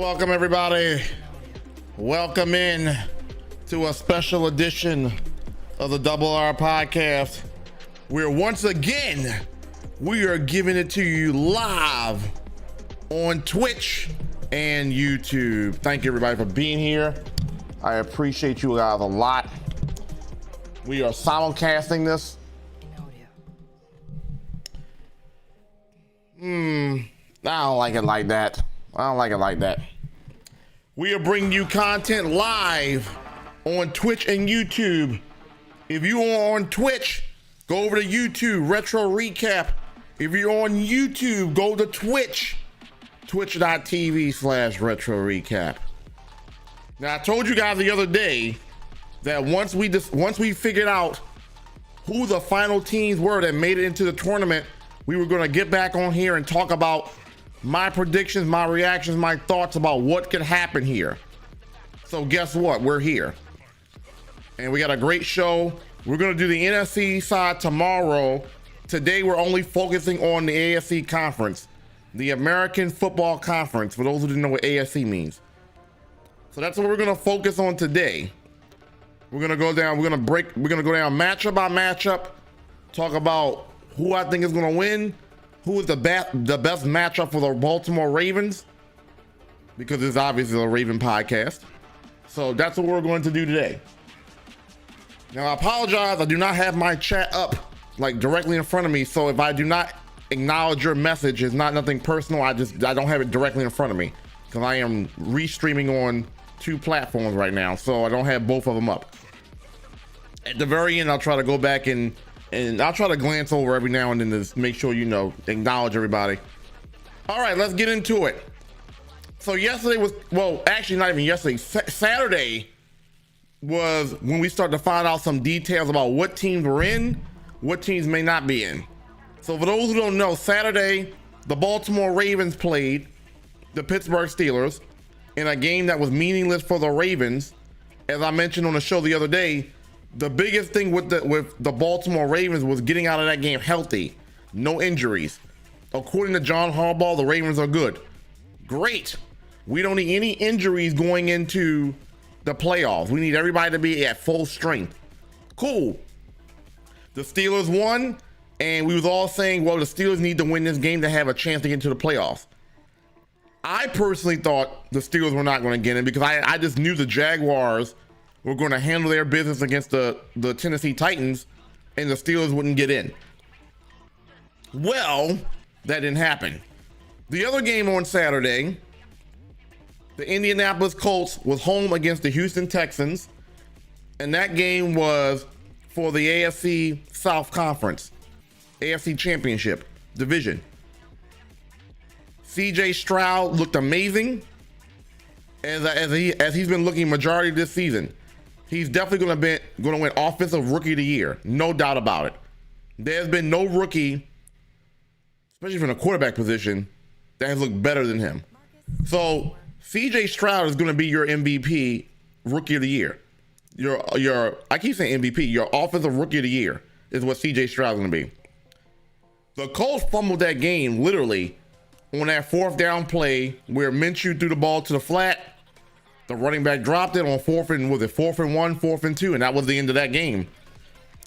Welcome everybody. Welcome in to a special edition of the Double R podcast, where once again we are giving it to you live on Twitch and YouTube. Thank you everybody for being here. I appreciate you guys a lot. We are simulcasting this I don't like it like that. We are bringing you content live on Twitch and YouTube. If you are on Twitch, go over to YouTube, Retro Recap. If you're on YouTube, go to Twitch, twitch.tv/Retro Recap. Now, I told you guys the other day that once we figured out who the final teams were that made it into the tournament, we were going to get back on here and talk about my predictions, my reactions, my thoughts about what could happen here. So guess what? We're here. And we got a great show. We're going to do the NFC side tomorrow. Today, we're only focusing on the AFC conference, the American Football Conference, for those who didn't know what AFC means. So that's what we're going to focus on today. We're going to go down, we're going to go down matchup by matchup, talk about who I think is going to win, who is the best matchup for the Baltimore Ravens, because it's obviously a Raven podcast. So that's what we're going to do today. Now, I apologize, I do not have my chat up like directly in front of me, so if I do not acknowledge your message, it's not nothing personal. I don't have it directly in front of me because I am restreaming on 2 platforms right now, so I don't have both of them up. At the very end, I'll try to go back and I'll try to glance over every now and then to make sure, acknowledge everybody. All right, let's get into it. So yesterday was, well, actually not even yesterday, Saturday was when we started to find out some details about what teams were in, what teams may not be in. So for those who don't know, Saturday, the Baltimore Ravens played the Pittsburgh Steelers in a game that was meaningless for the Ravens. As I mentioned on the show the other day, the biggest thing with the Baltimore Ravens was getting out of that game healthy, no injuries. According to John Harbaugh, the Ravens are good. Great. We don't need any injuries going into the playoffs. We need everybody to be at full strength. Cool. The Steelers won, and we was all saying, well, the Steelers need to win this game to have a chance to get into the playoffs. I personally thought the Steelers were not going to get in because I just knew the Jaguars were going to handle their business against the Tennessee Titans, and the Steelers wouldn't get in. Well, that didn't happen. The other game on Saturday, the Indianapolis Colts was home against the Houston Texans, and that game was for the AFC South Conference, AFC Championship division. CJ Stroud looked amazing as he's been looking majority of this season. He's definitely going to win Offensive Rookie of the Year, no doubt about it. There's been no rookie, especially from the quarterback position, that has looked better than him. So CJ Stroud is going to be your MVP, Rookie of the Year. I keep saying MVP, your Offensive Rookie of the Year is what CJ Stroud is going to be. The Colts fumbled that game literally on that 4th down play where Minshew threw the ball to the flat. The running back dropped it on 4th and 1, 4th and 2, and that was the end of that game.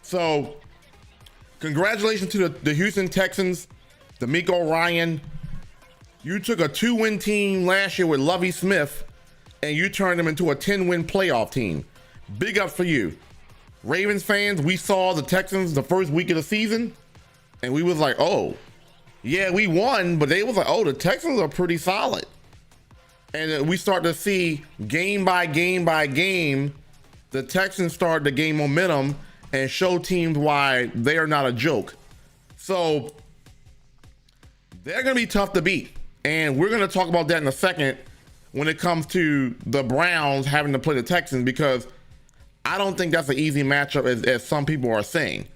So congratulations to the Houston Texans, D'Amico Ryan. You took a 2-win team last year with Lovie Smith, and you turned them into a 10-win playoff team. Big up for you. Ravens fans, we saw the Texans the first week of the season, and we was like, oh, yeah, we won, but they was like, oh, the Texans are pretty solid. And we start to see game by game by game, the Texans start to gain momentum and show teams why they are not a joke. So they're going to be tough to beat. And we're going to talk about that in a second when it comes to the Browns having to play the Texans, because I don't think that's an easy matchup as some people are saying.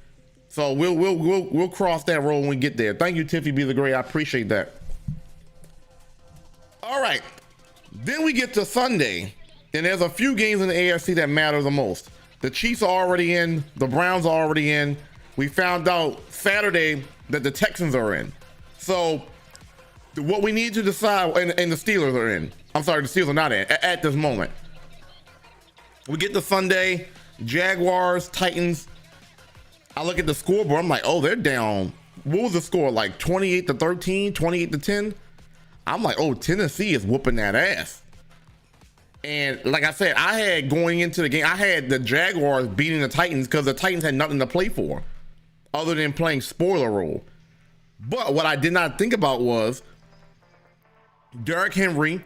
So we'll cross that road when we get there. Thank you, Tiffy Be the Great. I appreciate that. All right. Then we get to Sunday, and there's a few games in the AFC that matter the most. The Chiefs are already in. The Browns are already in. We found out Saturday that the Texans are in. So what we need to decide, and the Steelers are in. I'm sorry, the Steelers are not in at this moment. We get to Sunday, Jaguars, Titans. I look at the scoreboard. I'm like, oh, they're down. What was the score? Like 28-13, 28-10? I'm like, oh, Tennessee is whooping that ass. And like I said, I had going into the game, I had the Jaguars beating the Titans because the Titans had nothing to play for other than playing spoiler role. But what I did not think about was Derrick Henry,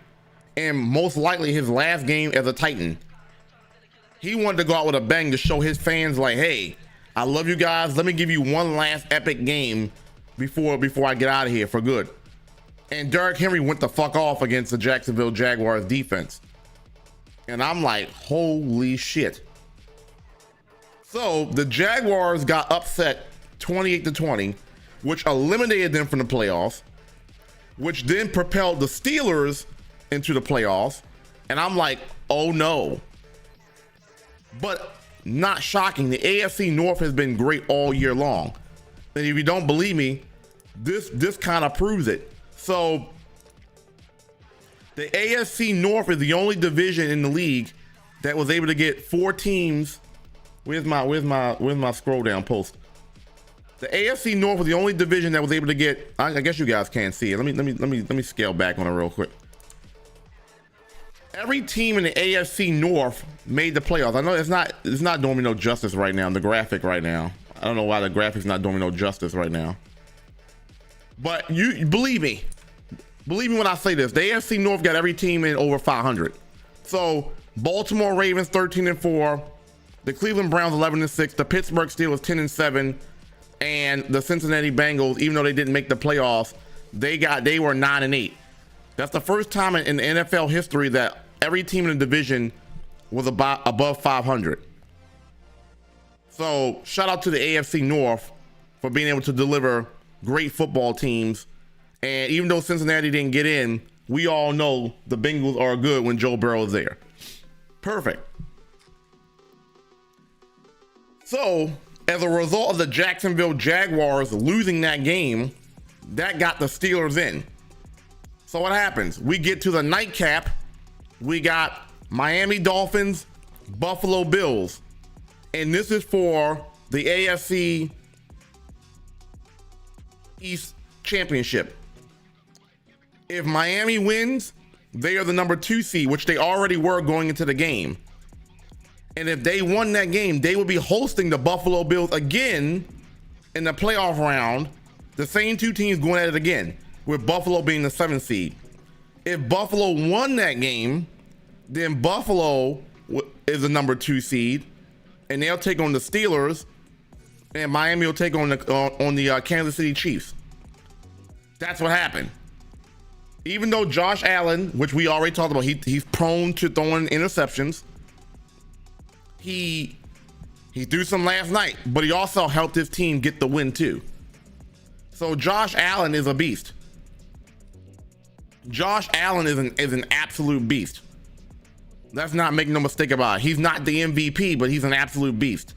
and most likely his last game as a Titan. He wanted to go out with a bang to show his fans like, hey, I love you guys. Let me give you one last epic game before I get out of here for good. And Derrick Henry went the fuck off against the Jacksonville Jaguars defense. And I'm like, holy shit. So the Jaguars got upset 28-20, which eliminated them from the playoffs, which then propelled the Steelers into the playoffs. And I'm like, oh no. But not shocking, the AFC North has been great all year long. And if you don't believe me, this kind of proves it. So the AFC North is the only division in the league that was able to get 4 teams. Where's my scroll down post? The AFC North was the only division that was able to get, I guess you guys can't see it. Let me scale back on it real quick. Every team in the AFC North made the playoffs. I know it's not doing me no justice right now, the graphic right now. I don't know why the graphic's not doing me no justice right now. But you believe me when I say this, the AFC North got every team in over 500. So Baltimore Ravens 13-4, the Cleveland Browns 11-6, the Pittsburgh Steelers 10-7, and the Cincinnati Bengals, even though they didn't make the playoffs, they were 9-8. That's the first time in the NFL history that every team in the division was above 500. So shout out to the AFC North for being able to deliver great football teams. And even though Cincinnati didn't get in, we all know the Bengals are good when Joe Burrow is there. Perfect. So as a result of the Jacksonville Jaguars losing that game, that got the Steelers in. So what happens? We get to the nightcap. We got Miami Dolphins, Buffalo Bills. And this is for the AFC East Championship. If Miami wins, they are the number 2 seed, which they already were going into the game. And if they won that game, they would be hosting the Buffalo Bills again in the playoff round. The same 2 teams going at it again, with Buffalo being the 7th seed. If Buffalo won that game, then Buffalo is the number 2 seed, and they'll take on the Steelers, and Miami will take on the Kansas City Chiefs. That's what happened. Even though Josh Allen, which we already talked about, he's prone to throwing interceptions. He threw some last night, but he also helped his team get the win too. So Josh Allen is a beast. Josh Allen is an absolute beast. Let's not make no mistake about it. He's not the MVP, but he's an absolute beast.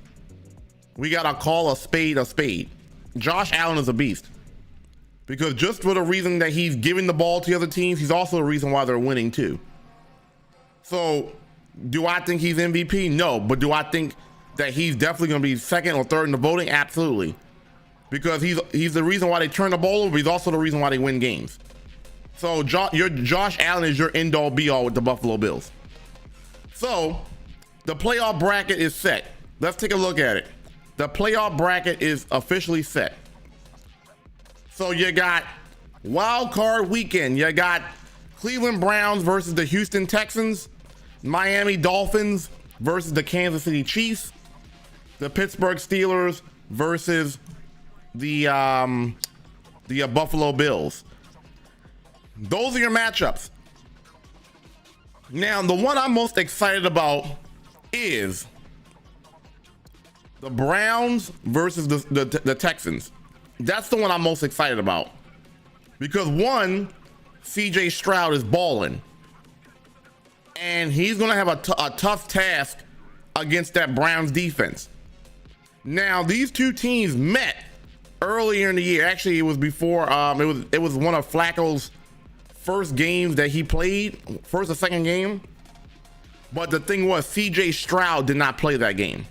We gotta call a spade a spade. Josh Allen is a beast. Because just for the reason that he's giving the ball to the other teams, he's also the reason why they're winning too. So do I think he's MVP? No. But do I think that he's definitely going to be 2nd or 3rd in the voting? Absolutely. Because he's the reason why they turn the ball over. But he's also the reason why they win games. So Josh Allen is your end all be all with the Buffalo Bills. So the playoff bracket is set. Let's take a look at it. The playoff bracket is officially set. So you got wild card weekend. You got Cleveland Browns versus the Houston Texans, Miami Dolphins versus the Kansas City Chiefs, the Pittsburgh Steelers versus the Buffalo Bills. Those are your matchups. Now, the one I'm most excited about is the Browns versus the Texans. That's the one I'm most excited about. Because one, CJ Stroud is balling. And he's going to have a tough task against that Browns defense. Now, these 2 teams met earlier in the year. Actually, it was before, it was one of Flacco's first games that he played, first or second game. But the thing was, CJ Stroud did not play that game.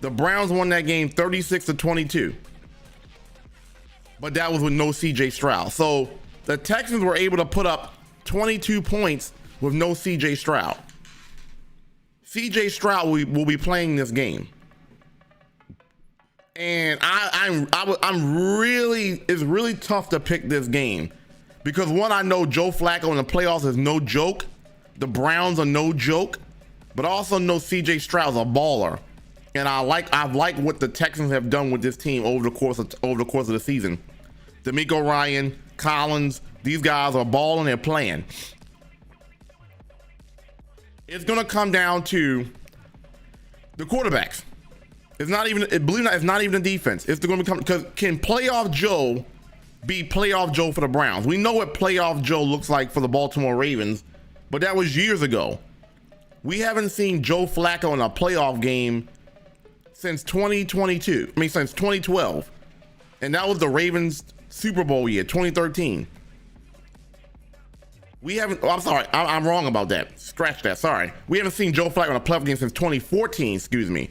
The Browns won that game 36-22. But that was with no CJ Stroud. So the Texans were able to put up 22 points with no CJ Stroud. CJ Stroud will be playing this game. And I'm really, it's really tough to pick this game because one, I know Joe Flacco in the playoffs is no joke. The Browns are no joke, but I also know CJ Stroud's a baller. And I've liked what the Texans have done with this team over the course of the season. D'Amico Ryan, Collins, these guys are balling and playing. It's gonna come down to the quarterbacks. It's not even, believe it or not, it's not even the defense. It's going to become, because can playoff Joe be playoff Joe for the Browns? We know what playoff Joe looks like for the Baltimore Ravens, but that was years ago. We haven't seen Joe Flacco in a playoff game since 2022. I mean, since 2012. And that was the Ravens Super Bowl year, 2013. We haven't, oh, I'm sorry, I'm wrong about that. Scratch that, sorry. We haven't seen Joe Flacco in a playoff game since 2014, excuse me.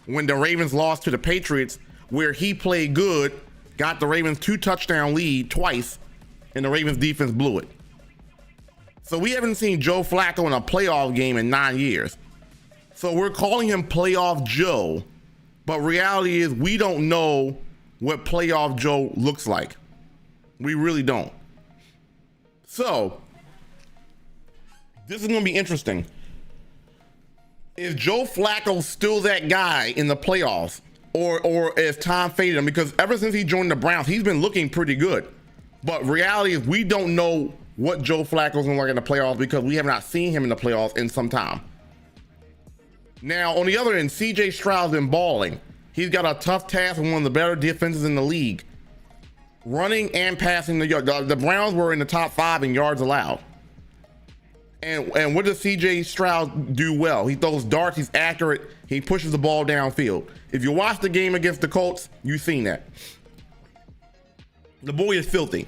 When the Ravens lost to the Patriots, where he played good, got the Ravens 2-touchdown lead twice, and the Ravens defense blew it. So we haven't seen Joe Flacco in a playoff game in 9 years. So we're calling him playoff Joe, but reality is we don't know what playoff Joe looks like. We really don't. So this is going to be interesting. Is Joe Flacco still that guy in the playoffs, or is Tom faded him? Because ever since he joined the Browns, he's been looking pretty good. But reality is we don't know what Joe Flacco's gonna like in the playoffs because we have not seen him in the playoffs in some time. Now, on the other end, CJ Stroud's been balling. He's got a tough task with one of the better defenses in the league. Running and passing the yard. The Browns were in the top 5 in yards allowed. And what does CJ Stroud do well? He throws darts, he's accurate, he pushes the ball downfield. If you watch the game against the Colts, you've seen that. The boy is filthy.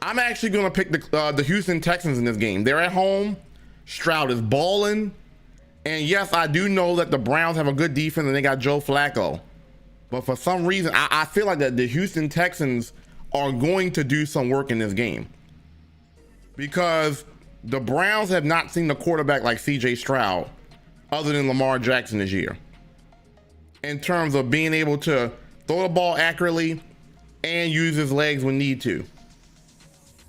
I'm actually going to pick the Houston Texans in this game. They're at home. Stroud is balling. And yes, I do know that the Browns have a good defense and they got Joe Flacco. But for some reason, I feel like that the Houston Texans are going to do some work in this game. Because the Browns have not seen a quarterback like CJ Stroud other than Lamar Jackson this year. In terms of being able to throw the ball accurately and use his legs when need to.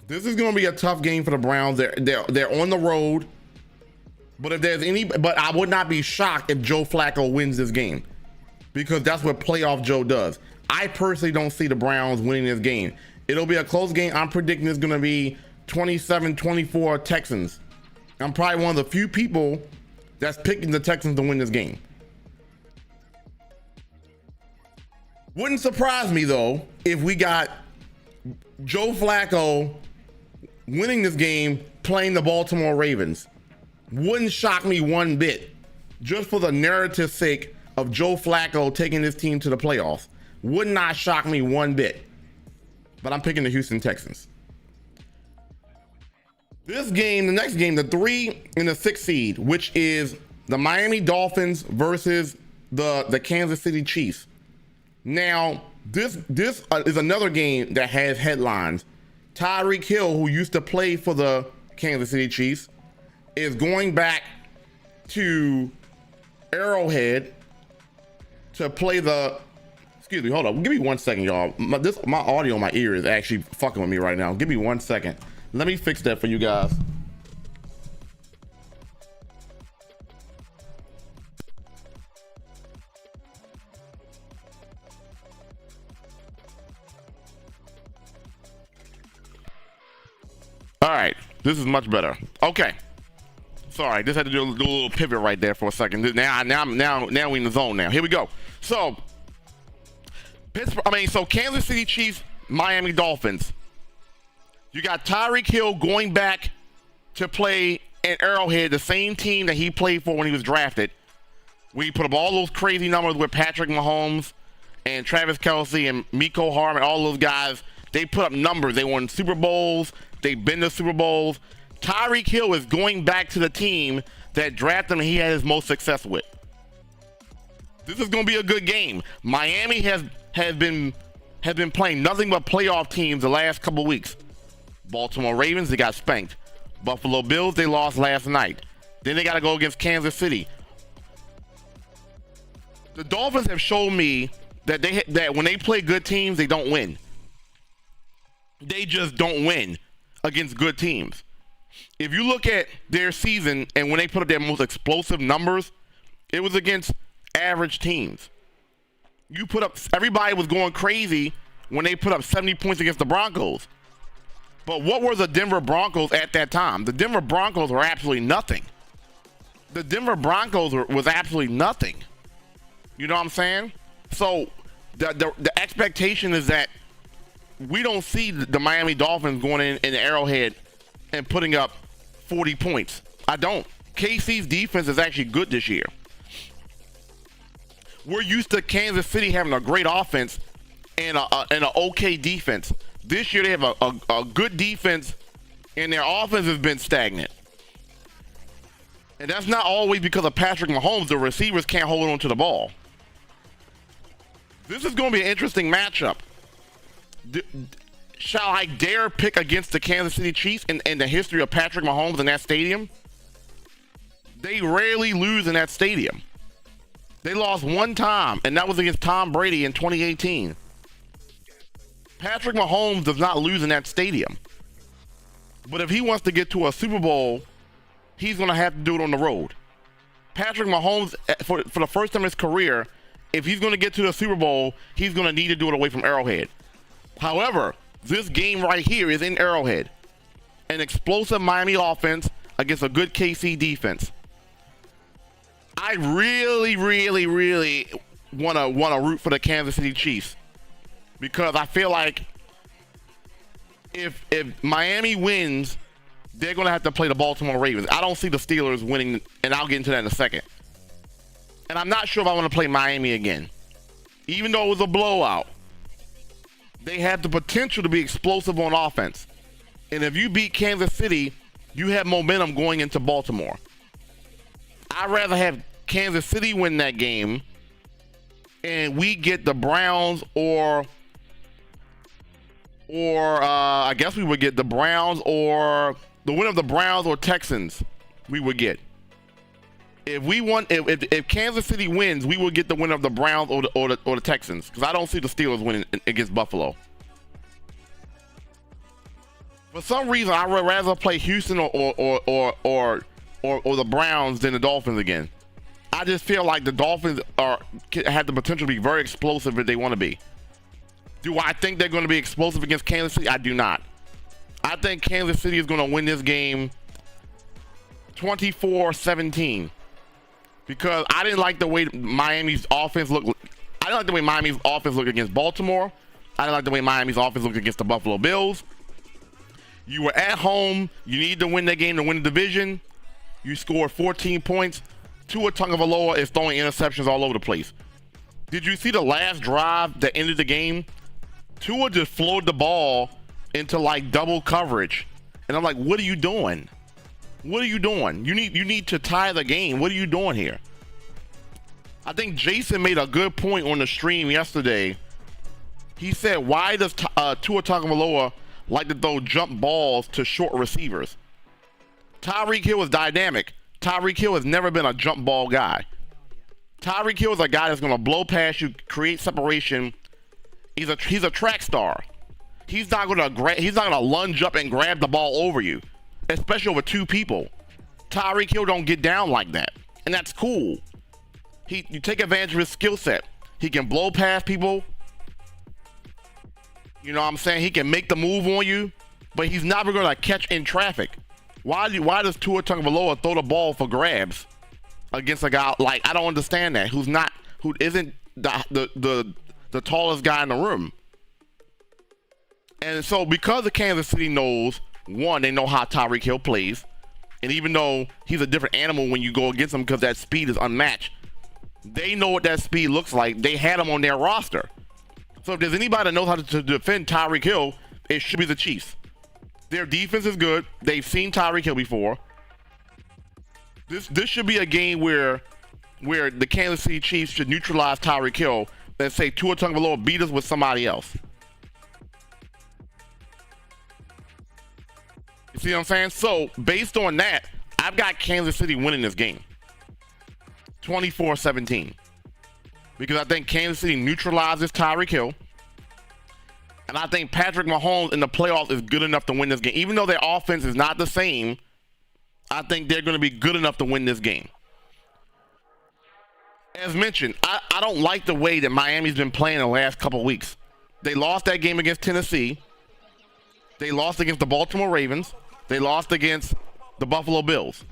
This is going to be a tough game for the Browns. They're on the road. But I would not be shocked if Joe Flacco wins this game. Because that's what playoff Joe does. I personally don't see the Browns winning this game. It'll be a close game. I'm predicting it's going to be 27-24 Texans. I'm probably one of the few people that's picking the Texans to win this game. Wouldn't surprise me though if we got Joe Flacco winning this game playing the Baltimore Ravens. Wouldn't shock me one bit, just for the narrative's sake of Joe Flacco taking his team to the playoffs. Would not shock me one bit. But I'm picking the Houston Texans. This game, the next game, the 3 and the 6 seed, which is the Miami Dolphins versus the Kansas City Chiefs. Now, this is another game that has headlines. Tyreek Hill, who used to play for the Kansas City Chiefs, is going back to Arrowhead to play the, excuse me, hold up, give me 1 second, y'all. My audio in my ear is actually fucking with me right now. Give me 1 second. Let me fix that for you guys. All right, this is much better. Okay. Sorry, just had to do a little pivot right there for a second. Now we in the zone now. Here we go. So, Kansas City Chiefs, Miami Dolphins. You got Tyreek Hill going back to play at Arrowhead, the same team that he played for when he was drafted. We put up all those crazy numbers with Patrick Mahomes and Travis Kelce and Mecole Hardman, all those guys. They put up numbers. They won Super Bowls. They've been to Super Bowls. Tyreek Hill is going back to the team that drafted him and he had his most success with. This is going to be a good game. Miami has been playing nothing but playoff teams the last couple of weeks. Baltimore Ravens, they got spanked. Buffalo Bills, they lost last night. Then they got to go against Kansas City. The Dolphins have shown me that that when they play good teams, they don't win. They just don't win against good teams. If you look at their season and when they put up their most explosive numbers, it was against average teams. Everybody was going crazy when they put up 70 points against the Broncos. But what were the Denver Broncos at that time? The Denver Broncos were absolutely nothing. The Denver Broncos was absolutely nothing. You know what I'm saying? So the expectation is that we don't see the Miami Dolphins going in the Arrowhead and putting up 40 points. I don't. KC's defense is actually good this year. We're used to Kansas City having a great offense and an okay defense. This year they have a good defense and their offense has been stagnant. And that's not always because of Patrick Mahomes. The receivers can't hold on to the ball. This is going to be an interesting matchup. Shall I dare pick against the Kansas City Chiefs in the history of Patrick Mahomes in that stadium? They rarely lose in that stadium. They lost one time, and that was against Tom Brady in 2018. Patrick Mahomes does not lose in that stadium. But if he wants to get to a Super Bowl, he's going to have to do it on the road. Patrick Mahomes, for the first time in his career, if he's going to get to the Super Bowl, he's going to need to do it away from Arrowhead. However, this game right here is in Arrowhead. An explosive Miami offense against a good KC defense. I really, really, really want to root for the Kansas City Chiefs because I feel like if Miami wins, they're going to have to play the Baltimore Ravens. I don't see the Steelers winning, and I'll get into that in a second. And I'm not sure if I want to play Miami again. Even though it was a blowout, they have the potential to be explosive on offense. And if you beat Kansas City, you have momentum going into Baltimore. I'd rather have Kansas City win that game and we get the Browns or I guess we would get the Browns or the winner of the Browns or Texans we would get. If Kansas City wins, we will get the winner of the Browns or the Texans because I don't see the Steelers winning against Buffalo. For some reason, I would rather play Houston or the Browns than the Dolphins again. I just feel like the Dolphins have the potential to be very explosive if they want to be. Do I think they're going to be explosive against Kansas City? I do not. I think Kansas City is going to win this game 24-17. Because I didn't like the way Miami's offense looked. I didn't like the way Miami's offense looked against Baltimore. I didn't like the way Miami's offense looked against the Buffalo Bills. You were at home. You needed to win that game to win the division. You scored 14 points. Tua Tagovailoa is throwing interceptions all over the place. Did you see the last drive that ended the game? Tua just flowed the ball into like double coverage. And I'm like, what are you doing? What are you doing? You need to tie the game. What are you doing here? I think Jason made a good point on the stream yesterday. He said, why does Tua Tagovailoa like to throw jump balls to short receivers? Tyreek Hill is dynamic. Tyreek Hill has never been a jump ball guy. Tyreek Hill is a guy that's going to blow past you, create separation. He's a track star. He's not going to lunge up and grab the ball over you, especially over two people. Tyreek Hill don't get down like that, and that's cool. You take advantage of his skill set. He can blow past people. You know what I'm saying? He can make the move on you, but he's never going to catch in traffic. Why does Tua Tagovailoa throw the ball for grabs against a guy like, I don't understand that, who isn't the tallest guy in the room? And so because the Kansas City knows, one, they know how Tyreek Hill plays, and even though he's a different animal when you go against him because that speed is unmatched, they know what that speed looks like. They had him on their roster. So if there's anybody that knows how to defend Tyreek Hill, it should be the Chiefs. Their defense is good. They've seen Tyreek Hill before. This should be a game where the Kansas City Chiefs should neutralize Tyreek Hill and say Tua Tagovailoa beat us with somebody else. You see what I'm saying? So based on that, I've got Kansas City winning this game 24-17. because I think Kansas City neutralizes Tyreek Hill. And I think Patrick Mahomes in the playoffs is good enough to win this game. Even though their offense is not the same, I think they're going to be good enough to win this game. As mentioned, I don't like the way that Miami's been playing the last couple of weeks. They lost that game against Tennessee. They lost against the Baltimore Ravens. They lost against the Buffalo Bills.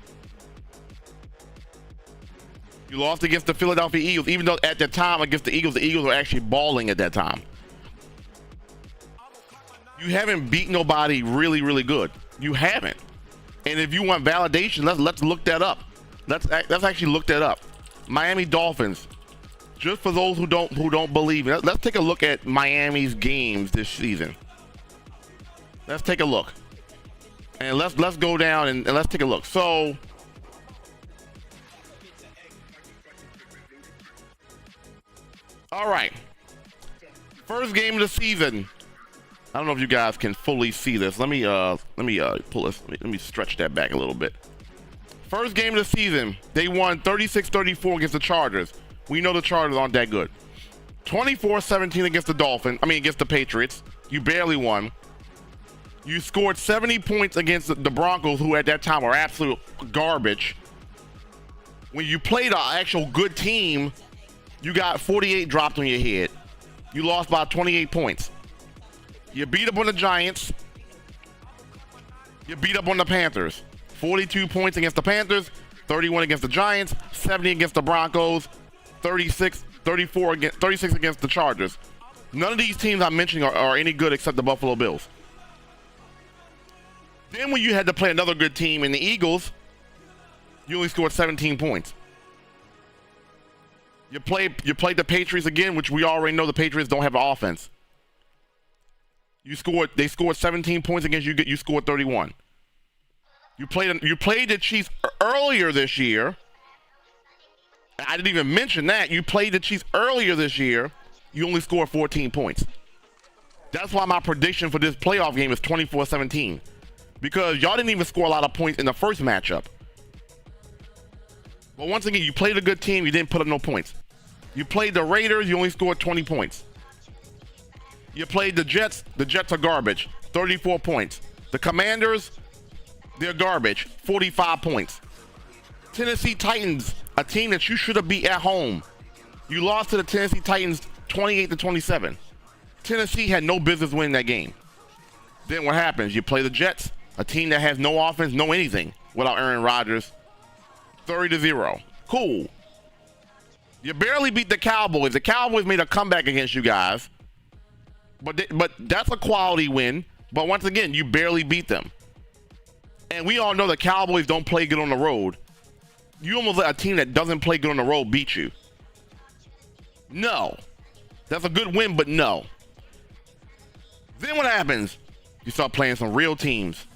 You lost against the Philadelphia Eagles, even though at the time against the Eagles were actually balling at that time. You haven't beat nobody really, really good. You haven't. And if you want validation, let's look that up. Let's actually look that up. Miami Dolphins. Just for those who don't believe it, let's take a look at Miami's games this season. Let's take a look. And let's go down and let's take a look. So all right. First game of the season. I don't know if you guys can fully see this. Let me pull this. Let me stretch that back a little bit. First game of the season, they won 36-34 against the Chargers. We know the Chargers aren't that good. 24-17 against against the Patriots. You barely won. You scored 70 points against the Broncos, who at that time were absolute garbage. When you played an actual good team, you got 48 dropped on your head. You lost by 28 points. You beat up on the Giants. You beat up on the Panthers. 42 points against the Panthers, 31 against the Giants, 70 against the Broncos, 36 against the Chargers. None of these teams I'm mentioning are any good except the Buffalo Bills. Then when you had to play another good team in the Eagles, you only scored 17 points. You played the Patriots again, which we already know the Patriots don't have an offense. They scored 17 points against you. You scored 31. You played the Chiefs earlier this year. I didn't even mention that. You played the Chiefs earlier this year. You only scored 14 points. That's why my prediction for this playoff game is 24-17. Because y'all didn't even score a lot of points in the first matchup. But once again, you played a good team. You didn't put up no points. You played the Raiders. You only scored 20 points. You played the Jets. The Jets are garbage. 34 points. The Commanders, they're garbage. 45 points. Tennessee Titans, a team that you should have beat at home. You lost to the Tennessee Titans 28-27. Tennessee had no business winning that game. Then what happens? You play the Jets, a team that has no offense, no anything without Aaron Rodgers. 30-0. Cool. You barely beat the Cowboys. The Cowboys made a comeback against you guys. But that's a quality win. But once again, you barely beat them. And we all know the Cowboys don't play good on the road. You almost let a team that doesn't play good on the road beat you. No. That's a good win, but no. Then what happens? You start playing some real teams.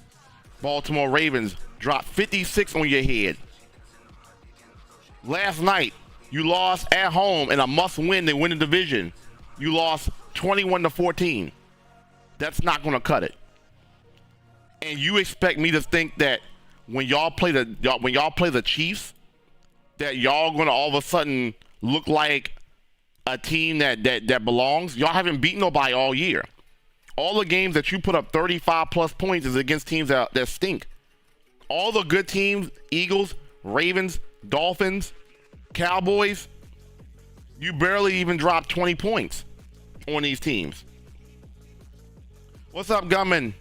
Baltimore Ravens drop 56 on your head. Last night, you lost at home in a must-win. They win the division. You lost 21-14. That's not going to cut it. And you expect me to think that when y'all play the Chiefs, that y'all going to all of a sudden look like a team that belongs? Y'all haven't beaten nobody all year. All the games that you put up 35+ points is against teams that stink. All the good teams, Eagles, Ravens, Dolphins, Cowboys, you barely even dropped 20 points on these teams. What's up, Gunman?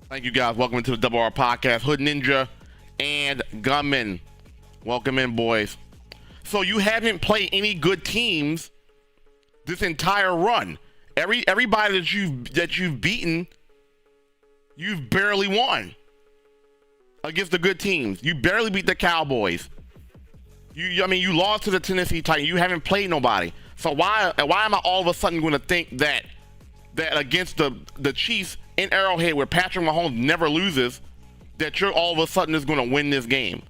Thank you guys. Welcome to the Double R Podcast. Hood Ninja and Gunman. Welcome in, boys. So you haven't played any good teams this entire run. Everybody that you've beaten, you've barely won against the good teams. You barely beat the Cowboys. You lost to the Tennessee Titans. You haven't played nobody. So why am I all of a sudden going to think that against the Chiefs in Arrowhead, where Patrick Mahomes never loses, that you're all of a sudden is going to win this game?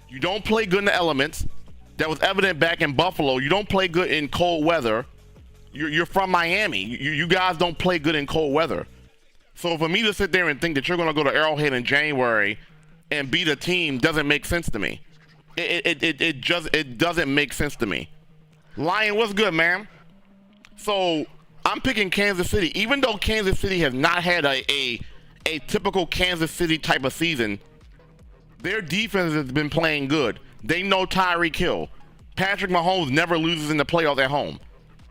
You don't play good in the elements. That was evident back in Buffalo. You don't play good in cold weather. You're from Miami. You guys don't play good in cold weather. So for me to sit there and think that you're going to go to Arrowhead in January and beat a team doesn't make sense to me. It doesn't make sense to me. Lion, what's good, man? So I'm picking Kansas City, even though Kansas City has not had a typical Kansas City type of season. Their defense has been playing good. They know Tyreek Hill. Patrick Mahomes never loses in the playoffs at home.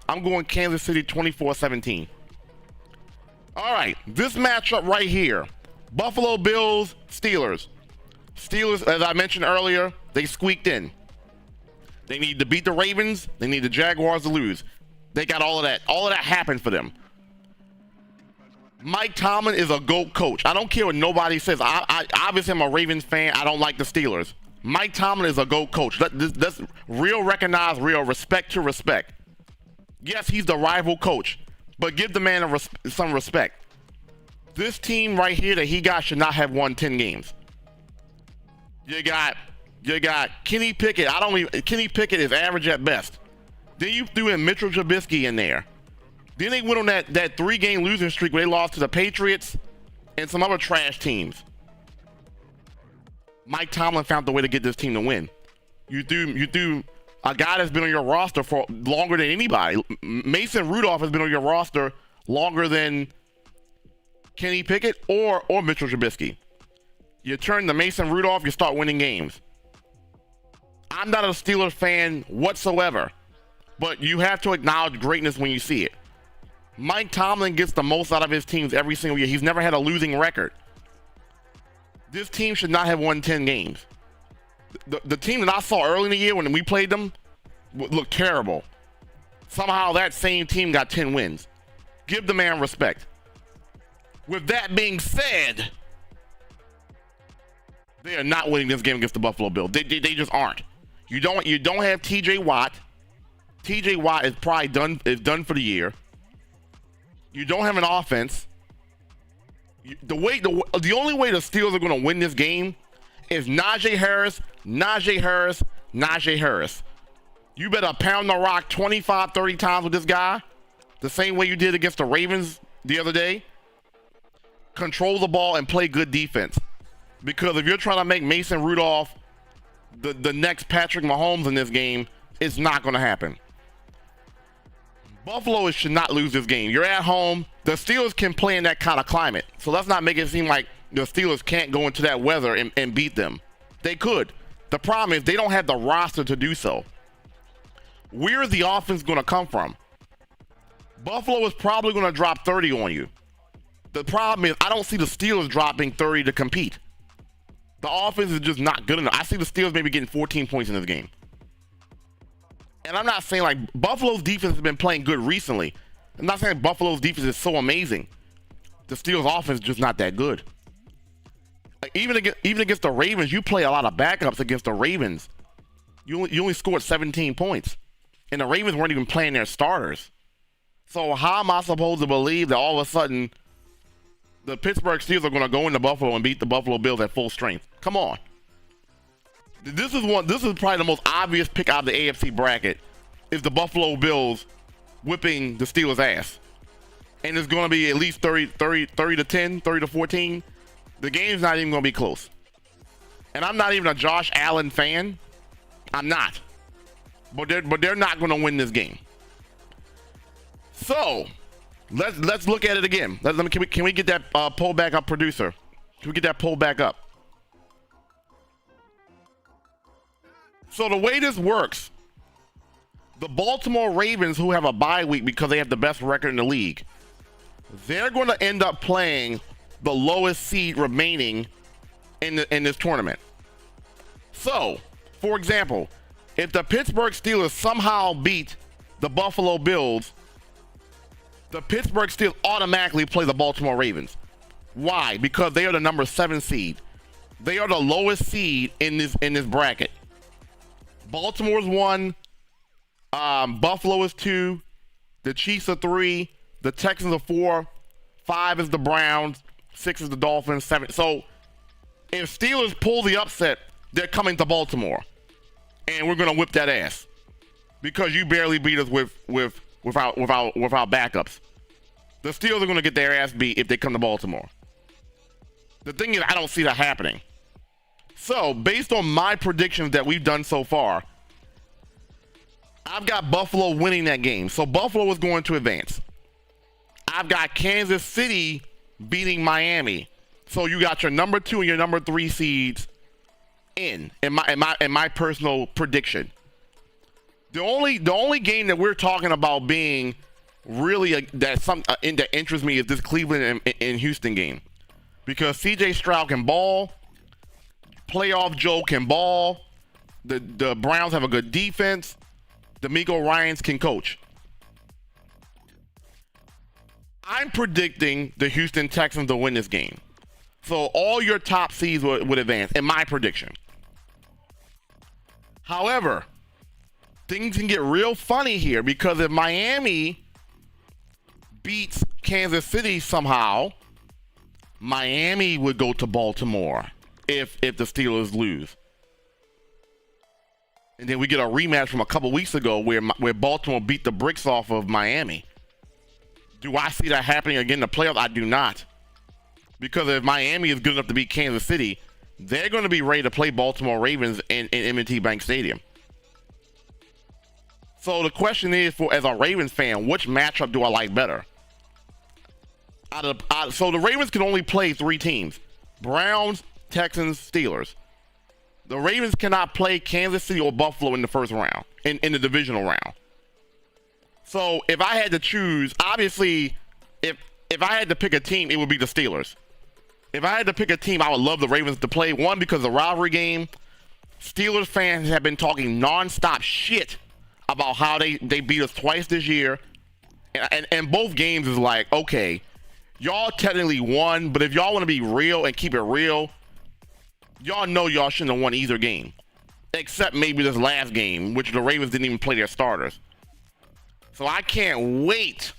I'm going Kansas City 24-17. All right, this matchup right here, Buffalo Bills, Steelers. Steelers, as I mentioned earlier, they squeaked in. They need to beat the Ravens. They need the Jaguars to lose. They got all of that. All of that happened for them. Mike Tomlin is a GOAT coach. I don't care what nobody says. I obviously am a Ravens fan. I don't like the Steelers. Mike Tomlin is a GOAT coach. Let's real recognize real, respect to respect. Yes, he's the rival coach, but give the man some respect. This team right here that he got should not have won 10 games. You got Kenny Pickett. Kenny Pickett is average at best. Then you threw in Mitchell Trubisky in there. Then they went on that 3-game losing streak where they lost to the Patriots and some other trash teams. Mike Tomlin found the way to get this team to win. You threw a guy that's been on your roster for longer than anybody. Mason Rudolph has been on your roster longer than Kenny Pickett or Mitchell Trubisky. You turn to Mason Rudolph, you start winning games. I'm not a Steelers fan whatsoever, but you have to acknowledge greatness when you see it. Mike Tomlin gets the most out of his teams every single year. He's never had a losing record. This team should not have won 10 games. The team that I saw early in the year when we played them looked terrible. Somehow that same team got 10 wins. Give the man respect. With that being said, they are not winning this game against the Buffalo Bills. They just aren't. You don't have TJ Watt. TJ Watt is probably done for the year. You don't have an offense. The only way the Steelers are going to win this game is Najee Harris. You better pound the rock 25, 30 times with this guy, the same way you did against the Ravens the other day. Control the ball and play good defense. Because if you're trying to make Mason Rudolph the next Patrick Mahomes in this game, it's not going to happen. Buffalo should not lose this game. You're at home. The Steelers can play in that kind of climate. So let's not make it seem like the Steelers can't go into that weather and beat them. They could. The problem is they don't have the roster to do so. Where is the offense going to come from? Buffalo is probably going to drop 30 on you. The problem is I don't see the Steelers dropping 30 to compete. The offense is just not good enough. I see the Steelers maybe getting 14 points in this game. And I'm not saying like Buffalo's defense has been playing good recently. I'm not saying Buffalo's defense is so amazing. The Steelers' offense is just not that good. Like even against the Ravens, you play a lot of backups against the Ravens. You only scored 17 points. And the Ravens weren't even playing their starters. So how am I supposed to believe that all of a sudden the Pittsburgh Steelers are going to go into Buffalo and beat the Buffalo Bills at full strength? Come on. This is probably the most obvious pick out of the AFC bracket is the Buffalo Bills whipping the Steelers' ass. And it's going to be at least 30 to 10, 30 to 14. The game's not even going to be close. And I'm not even a Josh Allen fan. I'm not. But they're not going to win this game. So, let's look at it again. Can we get that poll back up, producer? Can we get that poll back up? So the way this works, the Baltimore Ravens, who have a bye week because they have the best record in the league, they're going to end up playing the lowest seed remaining in this tournament. So, for example, if the Pittsburgh Steelers somehow beat the Buffalo Bills, the Pittsburgh Steelers automatically play the Baltimore Ravens. Why? Because they are the number 7 seed. They are the lowest seed in this bracket. Baltimore's 1, Buffalo is 2, the Chiefs are 3, the Texans are 4, 5 is the Browns, 6 is the Dolphins, 7. So if Steelers pull the upset, they're coming to Baltimore, and we're gonna whip that ass because you barely beat us without backups. The Steelers are going to get their ass beat if they come to Baltimore. The thing is, I don't see that happening. So, based on my predictions that we've done so far, I've got Buffalo winning that game. So, Buffalo is going to advance. I've got Kansas City beating Miami. So, you got your number 2 and your number 3 seeds in my personal prediction. The only game that we're talking about being really that interests me is this Cleveland and Houston game, because CJ Stroud can ball, playoff Joe can ball, the Browns have a good defense, D'Amico Ryans can coach. I'm predicting the Houston Texans to win this game. So all your top seeds would advance, in my prediction. However, things can get real funny here, because if Miami beats Kansas City somehow, Miami would go to Baltimore if the Steelers lose. And then we get a rematch from a couple weeks ago where Baltimore beat the bricks off of Miami. Do I see that happening again in the playoffs? I do not. Because if Miami is good enough to beat Kansas City, they're going to be ready to play Baltimore Ravens in M&T Bank Stadium. So the question is, as a Ravens fan, which matchup do I like better? So the Ravens can only play 3 teams: Browns, Texans, Steelers. The Ravens cannot play Kansas City or Buffalo in the first round, in the divisional round. So if I had to choose, obviously, if I had to pick a team, it would be the Steelers. If I had to pick a team, I would love the Ravens to play. One, because of the rivalry game. Steelers fans have been talking nonstop shit about how they beat us twice this year. And both games is like, okay, y'all technically won, but if y'all want to be real and keep it real, y'all know y'all shouldn't have won either game. Except maybe this last game, which the Ravens didn't even play their starters. So I can't wait,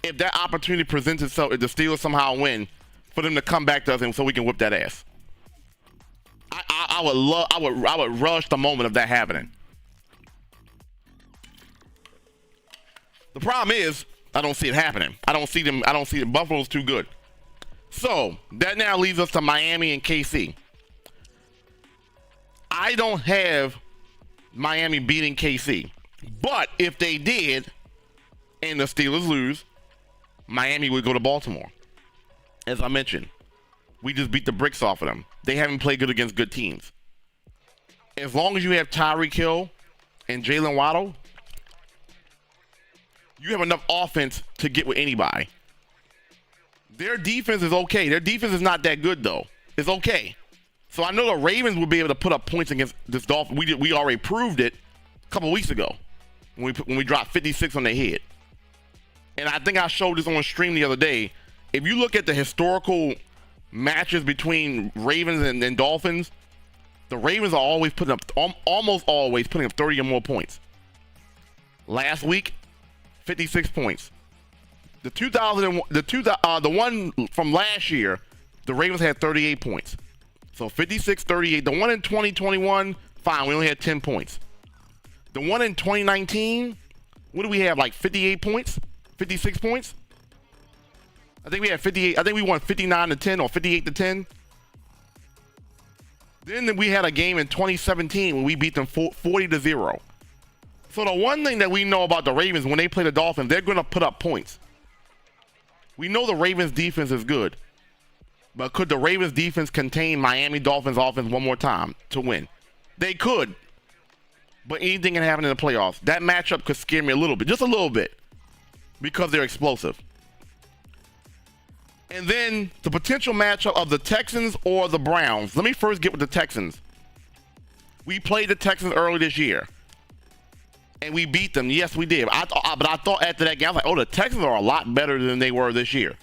if that opportunity presents itself, if the Steelers somehow win, for them to come back to us and so we can whip that ass. I would rush the moment of that happening. The problem is, I don't see it happening. I don't see them. Buffalo's too good. So that now leaves us to Miami and KC. I don't have Miami beating KC, but if they did, and the Steelers lose, Miami would go to Baltimore. As I mentioned, we just beat the bricks off of them. They haven't played good against good teams. As long as you have Tyreek Hill and Jalen Waddle, you have enough offense to get with anybody. Their defense is okay. Their defense is not that good, though. It's okay. So I know the Ravens will be able to put up points against this Dolphins. We already proved it a couple weeks ago when we dropped 56 on their head. And I think I showed this on stream the other day. If you look at the historical matches between Ravens and Dolphins, the Ravens are always putting up, almost always putting up 30 or more points. Last week, 56 points. The one from last year, the Ravens had 38 points. So 56, 38. The one in 2021, fine, we only had 10 points. The one in 2019, what do we have, like 58 points? 56 points? I think we had 58. I think we won 59-10 or 58-10. Then we had a game in 2017 when we beat them 40-0. So the one thing that we know about the Ravens, when they play the Dolphins, they're going to put up points. We know the Ravens defense is good. But could the Ravens defense contain Miami Dolphins offense one more time to win? They could. But anything can happen in the playoffs. That matchup could scare me a little bit, just a little bit, because they're explosive. And then the potential matchup of the Texans or the Browns. Let me first get with the Texans. We played the Texans early this year, and we beat them. Yes, we did. But I thought after that game, I was like, oh, the Texans are a lot better than they were this year,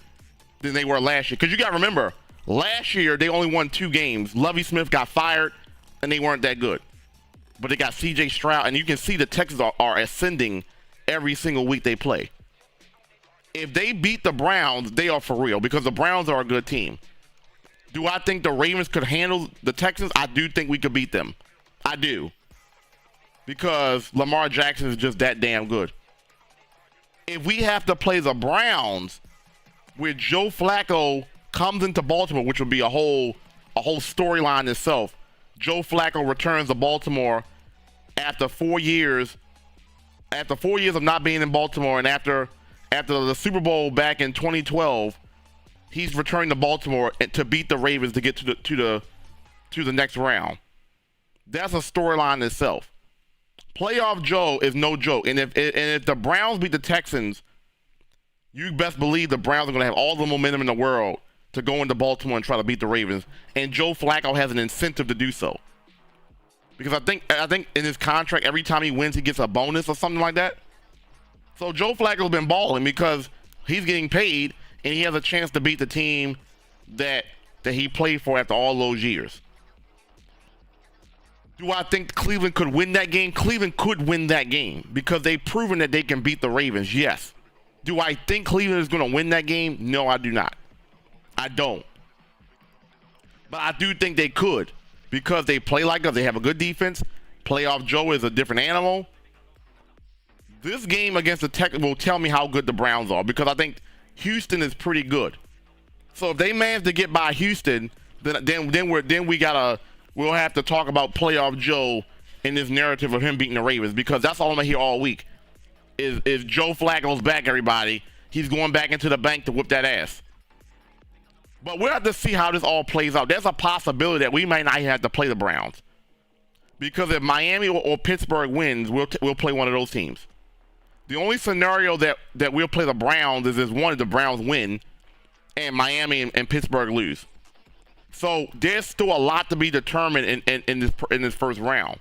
than they were last year. Because you got to remember, last year they only won 2 games. Lovie Smith got fired, and they weren't that good. But they got CJ Stroud, and you can see the Texans are ascending every single week they play. If they beat the Browns, they are for real, because the Browns are a good team. Do I think the Ravens could handle the Texans? I do think we could beat them. I do. Because Lamar Jackson is just that damn good. If we have to play the Browns, where Joe Flacco comes into Baltimore, which would be a whole storyline itself. Joe Flacco returns to Baltimore after 4 years. After 4 years of not being in Baltimore, and after the Super Bowl back in 2012, he's returning to Baltimore to beat the Ravens to get to the next round. That's a storyline in itself. Playoff Joe is no joke, and if the Browns beat the Texans, you best believe the Browns are going to have all the momentum in the world to go into Baltimore and try to beat the Ravens, and Joe Flacco has an incentive to do so. Because I think in his contract, every time he wins, he gets a bonus or something like that. So Joe Flacco's been balling because he's getting paid, and he has a chance to beat the team that he played for after all those years. Do I think Cleveland could win that game? Cleveland could win that game because they've proven that they can beat the Ravens, yes. Do I think Cleveland is going to win that game? No, I do not. I don't. But I do think they could because they play like us. They have a good defense. Playoff Joe is a different animal. This game against the Texans will tell me how good the Browns are because I think Houston is pretty good. So if they manage to get by Houston, then we'll have to talk about Playoff Joe in this narrative of him beating the Ravens because that's all I'm gonna hear all week. Is Joe Flacco's back, everybody. He's going back into the bank to whip that ass. But we'll have to see how this all plays out. There's a possibility that we might not even have to play the Browns. Because if Miami or Pittsburgh wins, we'll play one of those teams. The only scenario that we'll play the Browns is if one of the Browns win and Miami and Pittsburgh lose. So there's still a lot to be determined in this first round.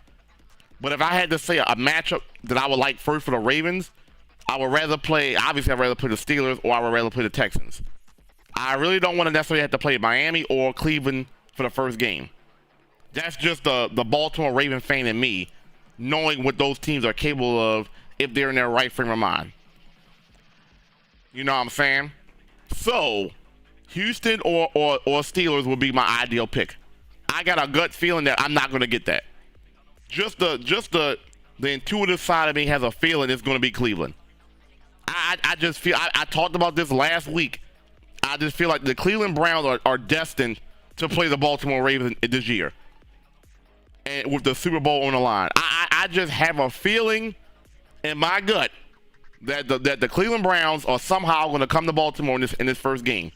But if I had to say a matchup that I would like first for the Ravens, I'd rather play the Steelers or I would rather play the Texans. I really don't want to necessarily have to play Miami or Cleveland for the first game. That's just the Baltimore Raven fan in me, knowing what those teams are capable of if they're in their right frame of mind. You know what I'm saying? So, Houston or Steelers would be my ideal pick. I got a gut feeling that I'm not going to get that. Just the intuitive side of me has a feeling it's going to be Cleveland. I just feel I talked about this last week. I just feel like the Cleveland Browns are destined to play the Baltimore Ravens this year, and with the Super Bowl on the line. I just have a feeling in my gut that the Cleveland Browns are somehow going to come to Baltimore in this first game.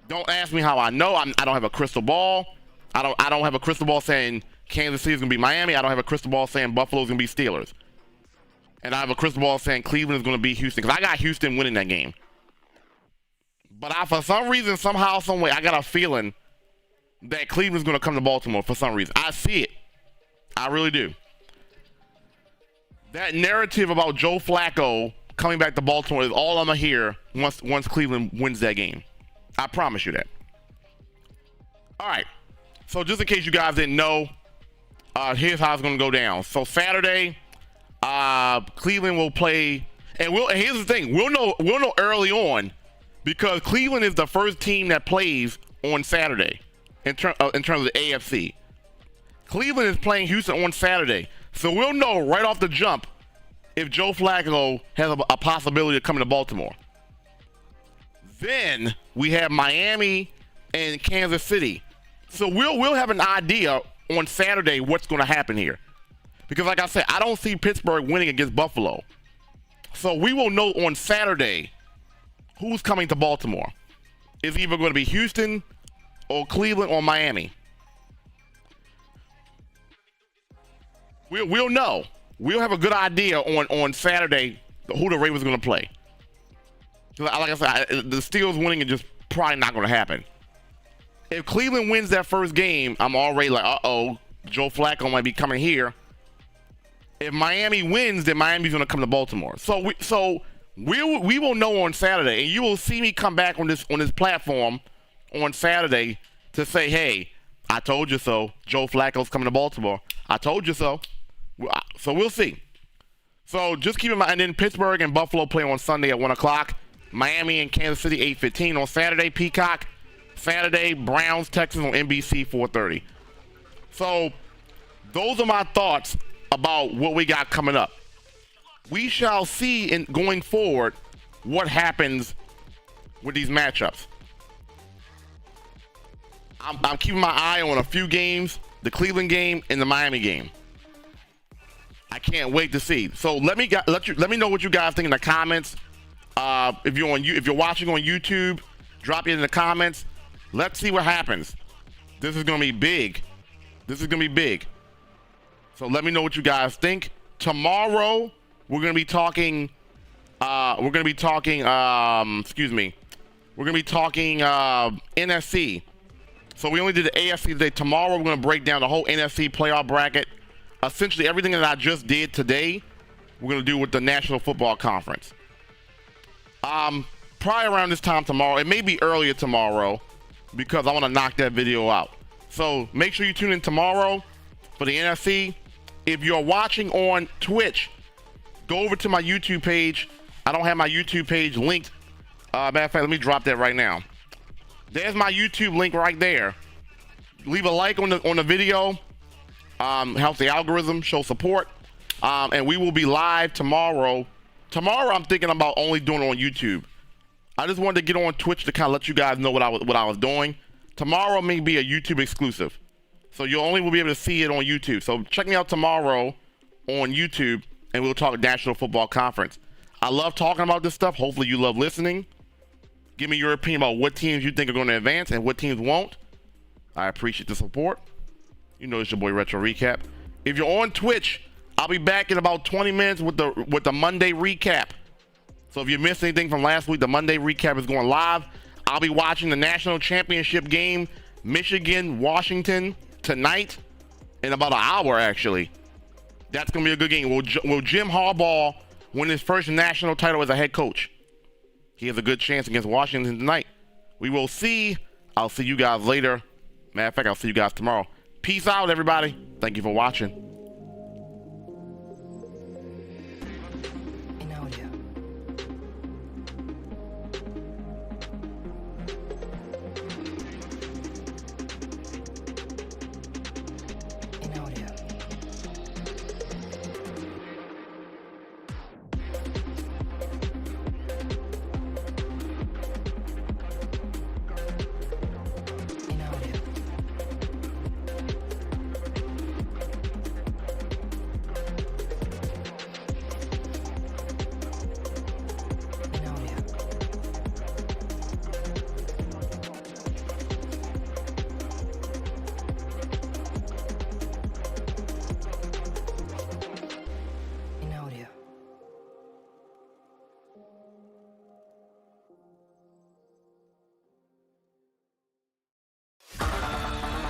Don't ask me how I know. I don't have a crystal ball. I don't have a crystal ball saying Kansas City is going to be Miami. I don't have a crystal ball saying Buffalo is going to be Steelers. And I have a crystal ball saying Cleveland is going to be Houston because I got Houston winning that game. But for some reason, somehow, some way, I got a feeling that Cleveland's going to come to Baltimore for some reason. I see it. I really do. That narrative about Joe Flacco coming back to Baltimore is all I'm going to hear once Cleveland wins that game. I promise you that. All right. So just in case you guys didn't know, here's how it's going to go down. So Saturday, Cleveland will play, and here's the thing: we'll know early on because Cleveland is the first team that plays on Saturday in terms of the AFC. Cleveland is playing Houston on Saturday, so we'll know right off the jump if Joe Flacco has a possibility of coming to Baltimore. Then we have Miami and Kansas City. So we'll have an idea on Saturday what's going to happen here. Because like I said, I don't see Pittsburgh winning against Buffalo. So we will know on Saturday who's coming to Baltimore. It's either going to be Houston or Cleveland or Miami. We'll know. We'll have a good idea on Saturday who the Ravens are going to play. Like I said, the Steelers winning is just probably not going to happen. If Cleveland wins that first game, I'm already like, uh-oh, Joe Flacco might be coming here. If Miami wins, then Miami's going to come to Baltimore. So we will know on Saturday, and you will see me come back on this platform on Saturday to say, hey, I told you so. Joe Flacco's coming to Baltimore. I told you so. So we'll see. So just keep in mind, and then Pittsburgh and Buffalo play on Sunday at 1 o'clock. Miami and Kansas City 8:15 on Saturday. Peacock. Saturday, Browns, Texans on NBC 4:30. So those are my thoughts about what we got coming up. We shall see going forward what happens with these matchups. I'm keeping my eye on a few games, the Cleveland game and the Miami game. I can't wait to see. So let me know what you guys think in the comments. If you're watching on YouTube, drop it in the comments. Let's see what happens. This is gonna be big. This is gonna be big. So let me know what you guys think. Tomorrow we're gonna be talking. NFC. So we only did the AFC today. Tomorrow we're gonna break down the whole NFC playoff bracket. Essentially everything that I just did today, we're gonna do with the National Football Conference. Probably around this time tomorrow. It may be earlier tomorrow because I want to knock that video out. So make sure you tune in tomorrow for the NFC. If you're watching on Twitch, go over to my YouTube page. I don't have my YouTube page linked. Matter of fact, let me drop that right now. There's my YouTube link right there. Leave a like on the video. Helps the algorithm show support. And we will be live tomorrow. Tomorrow I'm thinking about only doing it on YouTube. I just wanted to get on Twitch to kind of let you guys know what I was doing. Tomorrow may be a YouTube exclusive. So you only will be able to see it on YouTube. So check me out tomorrow on YouTube and we'll talk National Football Conference. I love talking about this stuff. Hopefully you love listening. Give me your opinion about what teams you think are going to advance and what teams won't. I appreciate the support. You know it's your boy Retro Recap. If you're on Twitch, I'll be back in about 20 minutes with the Monday recap. So if you missed anything from last week, the Monday recap is going live. I'll be watching the national championship game, Michigan, Washington, tonight in about an hour, actually. That's going to be a good game. Will Jim Harbaugh win his first national title as a head coach? He has a good chance against Washington tonight. We will see. I'll see you guys later. Matter of fact, I'll see you guys tomorrow. Peace out, everybody. Thank you for watching.